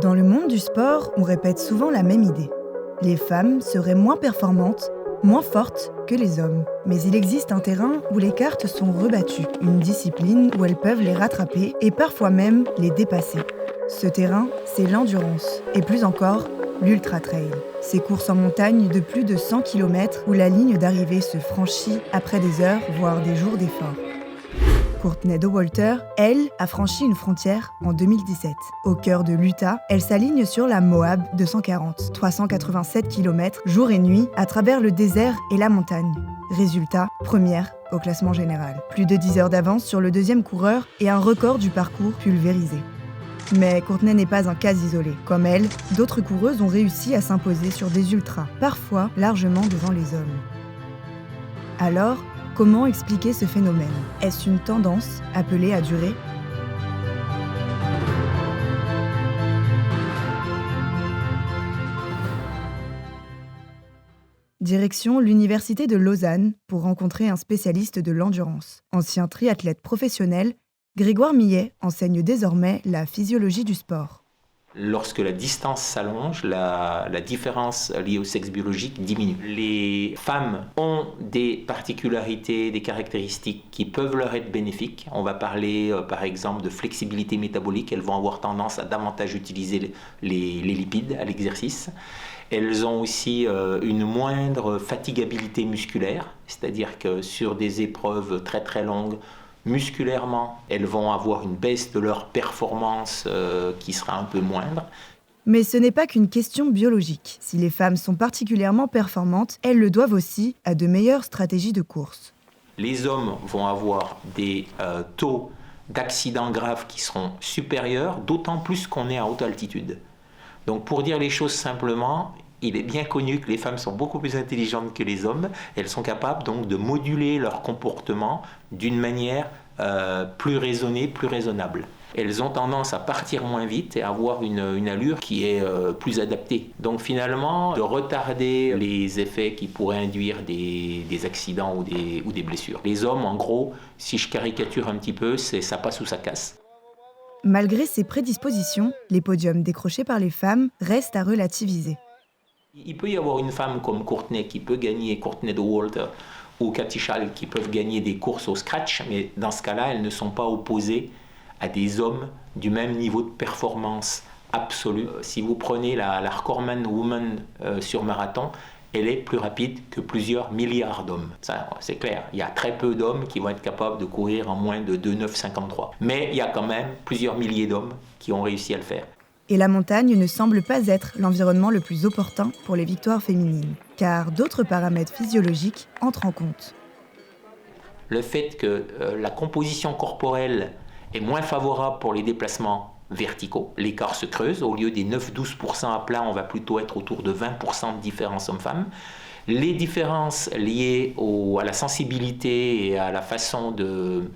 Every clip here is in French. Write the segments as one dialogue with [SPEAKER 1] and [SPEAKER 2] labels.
[SPEAKER 1] Dans le monde du sport, on répète souvent la même idée. Les femmes seraient moins performantes, moins fortes que les hommes. Mais il existe un terrain où les cartes sont rebattues, une discipline où elles peuvent les rattraper et parfois même les dépasser. Ce terrain, c'est l'endurance, et plus encore, l'ultra-trail. Ces courses en montagne de plus de 100 km où la ligne d'arrivée se franchit après des heures, voire des jours d'effort. Courtney Dauwalter, elle, a franchi une frontière en 2017. Au cœur de l'Utah, elle s'aligne sur la Moab 240, 387 km jour et nuit à travers le désert et la montagne. Résultat, première au classement général. Plus de 10 heures d'avance sur le deuxième coureur et un record du parcours pulvérisé. Mais Courtney n'est pas un cas isolé. Comme elle, d'autres coureuses ont réussi à s'imposer sur des ultras, parfois largement devant les hommes. Alors, comment expliquer ce phénomène ? Est-ce une tendance appelée à durer ? Direction l'Université de Lausanne pour rencontrer un spécialiste de l'endurance. Ancien triathlète professionnel, Grégoire Millet enseigne désormais la physiologie du sport.
[SPEAKER 2] Lorsque la distance s'allonge, la différence liée au sexe biologique diminue. Les femmes ont des particularités, des caractéristiques qui peuvent leur être bénéfiques. On va parler par exemple de flexibilité métabolique. Elles vont avoir tendance à davantage utiliser les lipides à l'exercice. Elles ont aussi une moindre fatigabilité musculaire, c'est-à-dire que sur des épreuves très très longues, musculairement, elles vont avoir une baisse de leur performance qui sera un peu moindre.
[SPEAKER 1] Mais ce n'est pas qu'une question biologique. Si les femmes sont particulièrement performantes, elles le doivent aussi à de meilleures stratégies de course.
[SPEAKER 2] Les hommes vont avoir des taux d'accidents graves qui seront supérieurs, d'autant plus qu'on est à haute altitude. Donc pour dire les choses simplement, il est bien connu que les femmes sont beaucoup plus intelligentes que les hommes. Elles sont capables donc de moduler leur comportement d'une manière plus raisonnée, plus raisonnable. Elles ont tendance à partir moins vite et à avoir une allure qui est plus adaptée. Donc finalement, de retarder les effets qui pourraient induire des accidents ou des blessures. Les hommes, en gros, si je caricature un petit peu, c'est ça passe ou ça casse.
[SPEAKER 1] Malgré ces prédispositions, les podiums décrochés par les femmes restent à relativiser.
[SPEAKER 2] Il peut y avoir une femme comme Courtney qui peut gagner, Courtney Dauwalter ou Kathy Schall qui peuvent gagner des courses au scratch, mais dans ce cas-là, elles ne sont pas opposées à des hommes du même niveau de performance absolue. Si vous prenez la recordman woman sur marathon, elle est plus rapide que plusieurs milliards d'hommes. Ça, c'est clair. Il y a très peu d'hommes qui vont être capables de courir en moins de 2,953. Mais il y a quand même plusieurs milliers d'hommes qui ont réussi à le faire.
[SPEAKER 1] Et la montagne ne semble pas être l'environnement le plus opportun pour les victoires féminines, car d'autres paramètres physiologiques entrent en compte.
[SPEAKER 2] Le fait que la composition corporelle est moins favorable pour les déplacements verticaux, l'écart se creuse. Au lieu des 9-12% à plat, on va plutôt être autour de 20% de différence hommes-femmes. Les différences liées à la sensibilité et à la façon de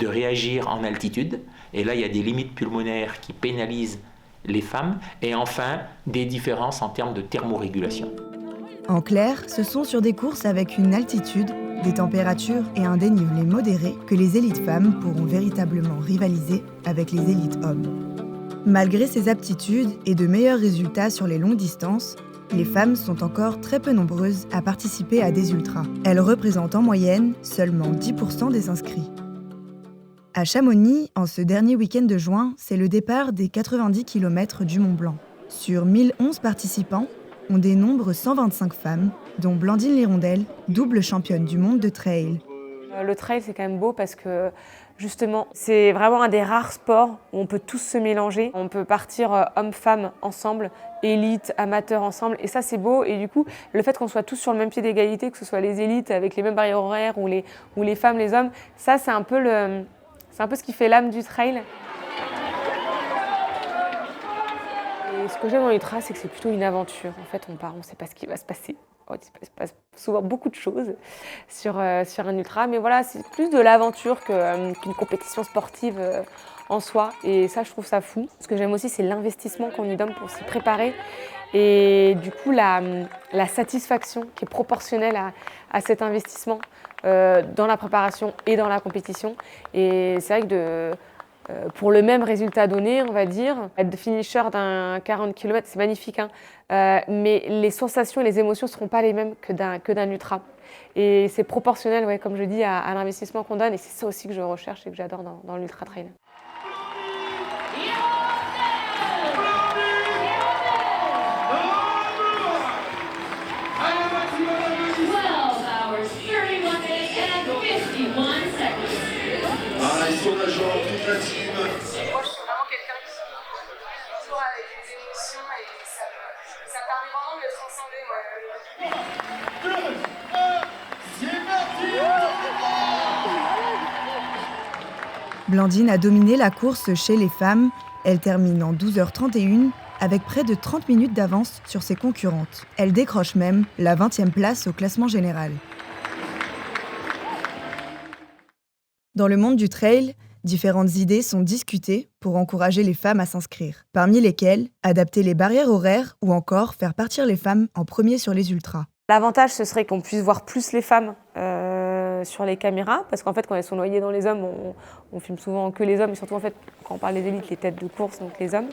[SPEAKER 2] réagir en altitude, et là il y a des limites pulmonaires qui pénalisent les femmes, et enfin des différences en termes de thermorégulation.
[SPEAKER 1] En clair, ce sont sur des courses avec une altitude, des températures et un dénivelé modéré que les élites femmes pourront véritablement rivaliser avec les élites hommes. Malgré ces aptitudes et de meilleurs résultats sur les longues distances, les femmes sont encore très peu nombreuses à participer à des ultras. Elles représentent en moyenne seulement 10% des inscrits. À Chamonix, en ce dernier week-end de juin, c'est le départ des 90 km du Mont Blanc. Sur 1011 participants, on dénombre 125 femmes, dont Blandine Lirondelle, double championne du monde de trail.
[SPEAKER 3] Le trail, c'est quand même beau parce que justement, c'est vraiment un des rares sports où on peut tous se mélanger. On peut partir hommes-femmes ensemble, élites, amateurs ensemble, et ça c'est beau. Et du coup, le fait qu'on soit tous sur le même pied d'égalité, que ce soit les élites avec les mêmes barrières horaires ou les femmes, les hommes, ça c'est un peu ce qui fait l'âme du trail. Et ce que j'aime dans l'ultra, c'est que c'est plutôt une aventure. En fait, on part, on ne sait pas ce qui va se passer. Il se passe souvent beaucoup de choses sur un ultra, mais voilà, c'est plus de l'aventure qu'une compétition sportive en soi. Et ça, je trouve ça fou. Ce que j'aime aussi, c'est l'investissement qu'on y donne pour s'y préparer. Et du coup, la satisfaction qui est proportionnelle à cet investissement dans la préparation et dans la compétition. Et c'est vrai que pour le même résultat donné, on va dire. Être finisher d'un 40 km, c'est magnifique, hein, mais les sensations et les émotions ne seront pas les mêmes que d'un ultra. Et c'est proportionnel, ouais, comme je dis, à l'investissement qu'on donne. Et c'est ça aussi que je recherche et que j'adore dans l'ultra trail.
[SPEAKER 4] ils sont la jambe, toute la team.
[SPEAKER 5] Moi, je suis vraiment quelqu'un qui vit toujours avec les émotions et ça permet vraiment de les transcender. Ouais.
[SPEAKER 4] 2, 1, c'est parti.
[SPEAKER 1] Blandine a dominé la course chez les femmes. Elle termine en 12h31 avec près de 30 minutes d'avance sur ses concurrentes. Elle décroche même la 20e place au classement général. Dans le monde du trail, différentes idées sont discutées pour encourager les femmes à s'inscrire, parmi lesquelles adapter les barrières horaires ou encore faire partir les femmes en premier sur les ultras.
[SPEAKER 3] L'avantage, ce serait qu'on puisse voir plus les femmes sur les caméras, parce qu'en fait, quand elles sont noyées dans les hommes, on filme souvent que les hommes, et surtout en fait, quand on parle des élites, les têtes de course, donc les hommes.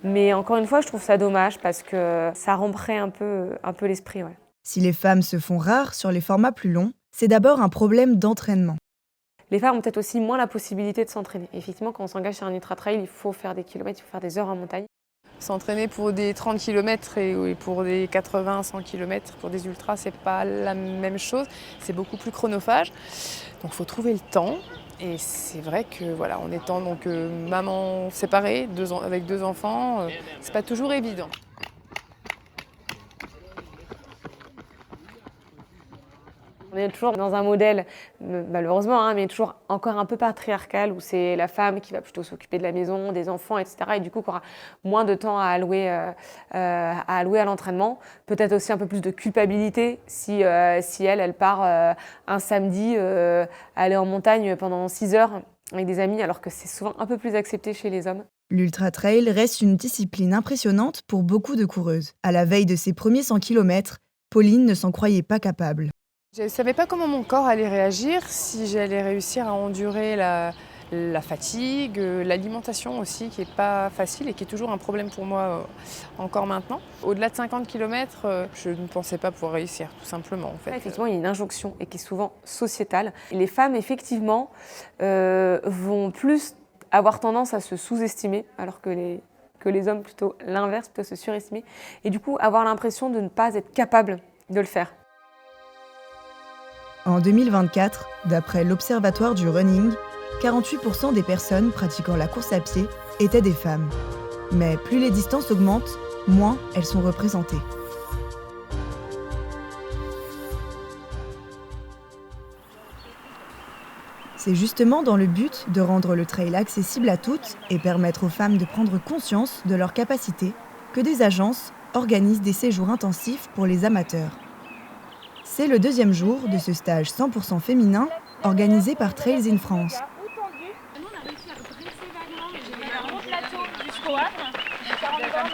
[SPEAKER 3] Mais encore une fois, je trouve ça dommage parce que ça romprait un peu l'esprit. Ouais.
[SPEAKER 1] Si les femmes se font rares sur les formats plus longs, c'est d'abord un problème d'entraînement.
[SPEAKER 3] Les femmes ont peut-être aussi moins la possibilité de s'entraîner. Effectivement, quand on s'engage sur un ultra-trail, il faut faire des kilomètres, il faut faire des heures en montagne.
[SPEAKER 6] S'entraîner pour des 30 km et pour des 80-100 km pour des ultras, c'est pas la même chose. C'est beaucoup plus chronophage. Donc il faut trouver le temps. Et c'est vrai que voilà, en étant donc maman séparée, avec 2 enfants, c'est pas toujours évident.
[SPEAKER 3] On est toujours dans un modèle, malheureusement, hein, mais toujours encore un peu patriarcal, où c'est la femme qui va plutôt s'occuper de la maison, des enfants, etc. Et du coup, qui aura moins de temps à allouer à l'entraînement. Peut-être aussi un peu plus de culpabilité si elle part un samedi aller en montagne pendant 6 heures avec des amis, alors que c'est souvent un peu plus accepté chez les hommes.
[SPEAKER 1] L'ultra-trail reste une discipline impressionnante pour beaucoup de coureuses. À la veille de ses premiers 100 km, Pauline ne s'en croyait pas capable.
[SPEAKER 6] Je ne savais pas comment mon corps allait réagir, si j'allais réussir à endurer la fatigue, l'alimentation aussi qui n'est pas facile et qui est toujours un problème pour moi encore maintenant. Au-delà de 50 km, je ne pensais pas pouvoir réussir, tout simplement. En fait.
[SPEAKER 3] Effectivement, il y a une injonction et qui est souvent sociétale. Et les femmes, effectivement, vont plus avoir tendance à se sous-estimer, alors que les hommes, plutôt l'inverse, plutôt se surestimer. Et du coup, avoir l'impression de ne pas être capable de le faire.
[SPEAKER 1] En 2024, d'après l'Observatoire du running, 48% des personnes pratiquant la course à pied étaient des femmes. Mais plus les distances augmentent, moins elles sont représentées. C'est justement dans le but de rendre le trail accessible à toutes et permettre aux femmes de prendre conscience de leurs capacités que des agences organisent des séjours intensifs pour les amateurs. C'est le 2e jour de ce stage 100% féminin organisé par Trails in France.
[SPEAKER 7] Nous, on a réussi à dresser vaguement, j'ai mis un gros plateau jusqu'au Havre, 40 bornes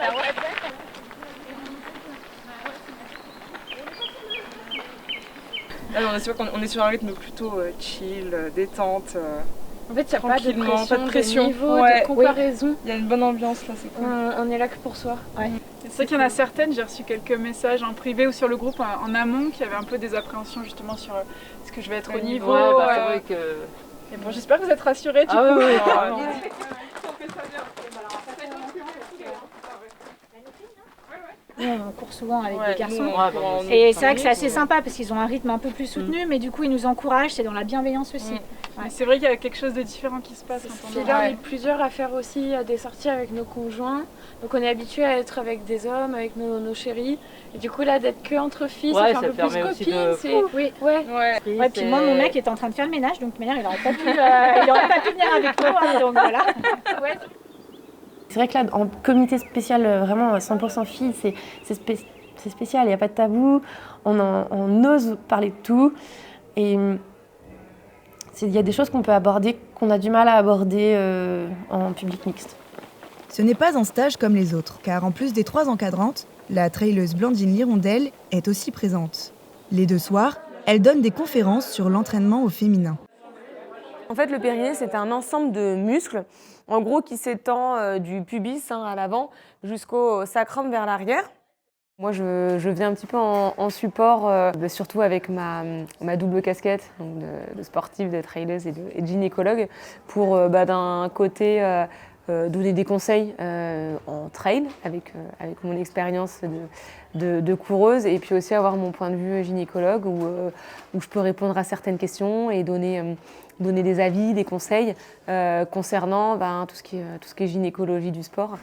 [SPEAKER 8] c'est vrai qu'on est sur un rythme plutôt chill, détente.
[SPEAKER 7] En fait, il n'y a pas de pression,
[SPEAKER 8] de
[SPEAKER 7] niveau, de comparaison.
[SPEAKER 8] Il y a une bonne ambiance là, c'est cool.
[SPEAKER 7] On est là que pour soi. Ouais.
[SPEAKER 9] C'est vrai qu'il y en a certaines, j'ai reçu quelques messages en privé ou sur le groupe en amont qui avaient un peu des appréhensions justement sur est-ce que je vais être au niveau.
[SPEAKER 10] Ouais, c'est vrai que...
[SPEAKER 9] Et bon, j'espère que vous êtes rassurés du coup.
[SPEAKER 10] Oui,
[SPEAKER 7] On court souvent avec des garçons.
[SPEAKER 10] Nous,
[SPEAKER 7] et c'est vrai que c'est assez sympa parce qu'ils ont un rythme un peu plus soutenu, mais du coup ils nous encouragent, c'est dans la bienveillance aussi.
[SPEAKER 9] Ouais. C'est vrai qu'il y a quelque chose de différent qui se passe.
[SPEAKER 11] Puis là, on est plusieurs à faire aussi des sorties avec nos conjoints. Donc on est habitué à être avec des hommes, avec nos chéris. Et du coup là, d'être que entre filles, ça fait un peu plus copine.
[SPEAKER 7] Oui.
[SPEAKER 11] Ouais,
[SPEAKER 7] puis moi, mon mec est en train de faire le ménage, donc de manière, il n'aurait pas pu venir avec nous. Hein, donc voilà. Ouais.
[SPEAKER 12] C'est vrai que là, en comité spécial, vraiment 100% filles, c'est spécial, il n'y a pas de tabou, on ose parler de tout. Et il y a des choses qu'on peut aborder, qu'on a du mal à aborder en public mixte.
[SPEAKER 1] Ce n'est pas un stage comme les autres, car en plus des 3 encadrantes, la traileuse Blandine Lirondelle est aussi présente. Les 2 soirs, elle donne des conférences sur l'entraînement au féminin.
[SPEAKER 3] En fait, le périnée, c'est un ensemble de muscles en gros qui s'étend du pubis à l'avant jusqu'au sacrum vers l'arrière. Moi, je viens un petit peu en support, surtout avec ma double casquette donc de sportive, de traileuse et de gynécologue, pour d'un côté donner des conseils en trail avec mon expérience de coureuse, et puis aussi avoir mon point de vue gynécologue où je peux répondre à certaines questions et donner des avis, des conseils concernant tout ce qui est gynécologie du sport.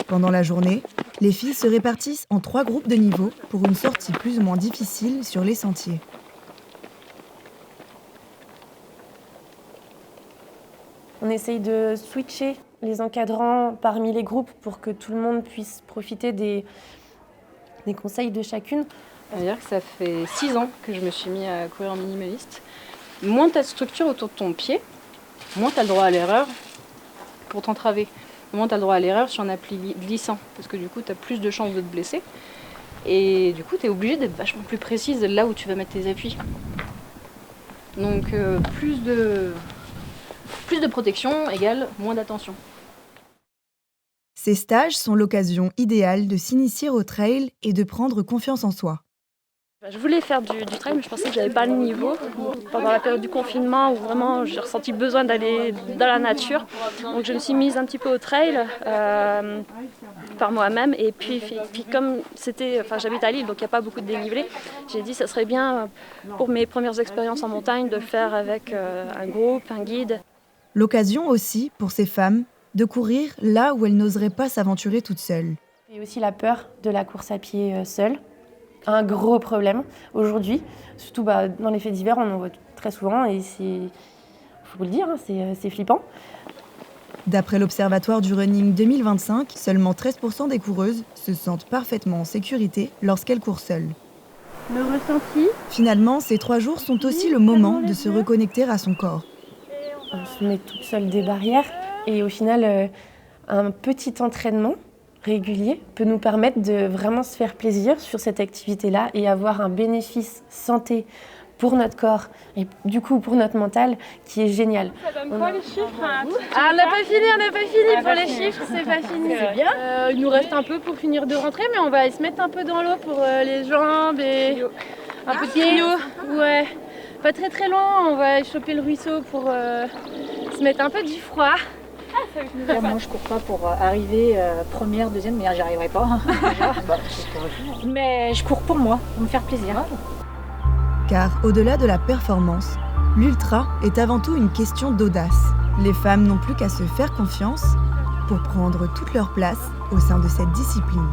[SPEAKER 1] Pendant la journée, les filles se répartissent en 3 groupes de niveau pour une sortie plus ou moins difficile sur les sentiers.
[SPEAKER 12] On essaye de switcher les encadrants parmi les groupes pour que tout le monde puisse profiter des conseils de chacune.
[SPEAKER 13] C'est-à-dire que ça fait 6 ans que je me suis mis à courir en minimaliste. Moins tu as de structure autour de ton pied, moins tu as le droit à l'erreur pour t'entraver. Moins tu as le droit à l'erreur sur un appli glissant, parce que du coup tu as plus de chances de te blesser. Et du coup tu es obligé d'être vachement plus précise là où tu vas mettre tes appuis. Donc plus de protection égale moins d'attention.
[SPEAKER 1] Ces stages sont l'occasion idéale de s'initier au trail et de prendre confiance en soi.
[SPEAKER 11] Je voulais faire du trail, mais je pensais que je n'avais pas le niveau. Pendant la période du confinement, où vraiment j'ai ressenti besoin d'aller dans la nature, donc je me suis mise un petit peu au trail par moi-même. Et puis comme j'habite à Lille, donc il n'y a pas beaucoup de dénivelé, j'ai dit que ça serait bien pour mes premières expériences en montagne de le faire avec un groupe, un guide.
[SPEAKER 1] L'occasion aussi pour ces femmes de courir là où elles n'oseraient pas s'aventurer toutes seules.
[SPEAKER 12] Et aussi la peur de la course à pied seule. Un gros problème aujourd'hui, surtout dans les faits divers, on en voit très souvent et il faut vous le dire, c'est flippant.
[SPEAKER 1] D'après l'Observatoire du Running 2025, seulement 13% des coureuses se sentent parfaitement en sécurité lorsqu'elles courent seules.
[SPEAKER 11] Le ressenti.
[SPEAKER 1] Finalement, ces 3 jours sont aussi le moment de se reconnecter à son corps.
[SPEAKER 12] On se met toute seule des barrières et au final, un petit entraînement régulier peut nous permettre de vraiment se faire plaisir sur cette activité-là et avoir un bénéfice santé pour notre corps et du coup pour notre mental qui est génial.
[SPEAKER 11] Ça donne quoi les chiffres on n'a pas fini pour les chiffres, c'est pas fini. C'est bien. Il nous reste un peu pour finir de rentrer, mais on va aller se mettre un peu dans l'eau pour les jambes et un peu de cryo. Ouais, pas très très loin, on va aller choper le ruisseau pour se mettre un peu du froid.
[SPEAKER 14] Moi je cours pas pour arriver première, deuxième, mais j'y arriverai pas. Mais je cours pour moi, pour me faire plaisir.
[SPEAKER 1] Car au-delà de la performance, l'ultra est avant tout une question d'audace. Les femmes n'ont plus qu'à se faire confiance pour prendre toute leur place au sein de cette discipline.